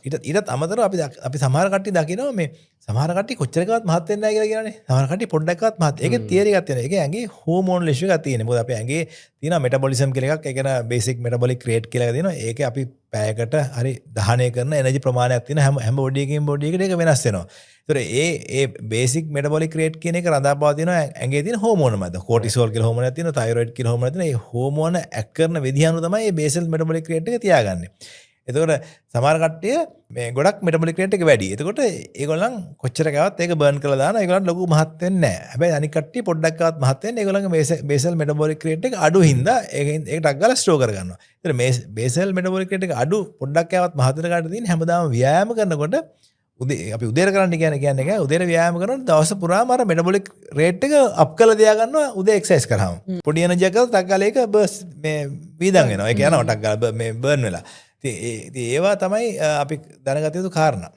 ඊටත් අමතරව අපි සමහර කට්ටිය දකිනවා මේ සමහර කට්ටිය කොච්චරකවත් මහත් වෙන්නේ නැහැ කියලා කියනනේ. සමහර කට්ටිය පොඩ්ඩක්වත් මහත්. ඒකේ තියරි එකක් තියෙනවා. ඒකේ ඇඟේ හෝමෝනල් ඉෂුව එකක් තියෙනවා. මොකද අපේ ඇඟේ තියෙනවා මෙටබොලිසම් කියලා එකක්. ඒ කියන බේසික් මෙටබොලික් රේට් කියලා එකක් තියෙනවා. ඒකේ අපි පැයකට හරි දහනය කරන එනර්ජි ප්‍රමාණයක් තියෙනවා. හැම බොඩි එකකින් බොඩි එකට ඒක වෙනස් වෙනවා. ඒතර ඒ බේසික් මෙටබොලික් රේට් කියන එක රඳාපවතිනවා ඇඟේ තියෙන හෝමෝන මත. කෝටිසෝල් කියලා හෝමෝනයක් තියෙනවා. තයිරොයිඩ් කියලා හෝමෝනයක් තියෙනවා. මේ හෝමෝන ඇක් කරන විදිහ අනුව තමයි මේ බේසල් මෙටබොලික් රේට් එක තියාගන්නේ. එතකොට සමහර කට්ටිය මේ ගොඩක් මෙටබොලික් රේට් එක වැඩි. එතකොට ඒගොල්ලන් කොච්චර කෑවත් ඒක බර්න් කරලා දානවා. ඒගොල්ලන්ට ලොකු මහත් වෙන්නේ නැහැ. හැබැයි අනික කට්ටිය පොඩ්ඩක්වත් මහත් වෙන්නේ ඒගොල්ලන්ගේ බේසල් මෙටබොලික් රේට් එක අඩු හින්දා ඒකට ටක් ගාලා ස්ටෝර් කරගන්නවා. ඒතර මේ බේසල් මෙටබොලික් රේට් එක අඩු පොඩ්ඩක් කෑවත් මහත් වෙන කාට තියෙන්නේ හැමදාම ව්‍යායාම කරනකොට අපි උදේට කරන්න කියන්නේ උදේට ව්‍යායාම කරනකොට දවස පුරාම අර මෙටබොලික් රේට් එක අප් කරලා තියා ගන්නවා උදේ එක්සර්සයිස් කරාම. පොඩි එනර්ජි එකක් ටක් ගාලා ඒක මේ වීදන් වෙනවා. ඒක යනවා ටක් ගාලා මේ බර්න් වෙලා. ඉතින් ඒවා තමයි අපි දැනගත යුතු කාරණා.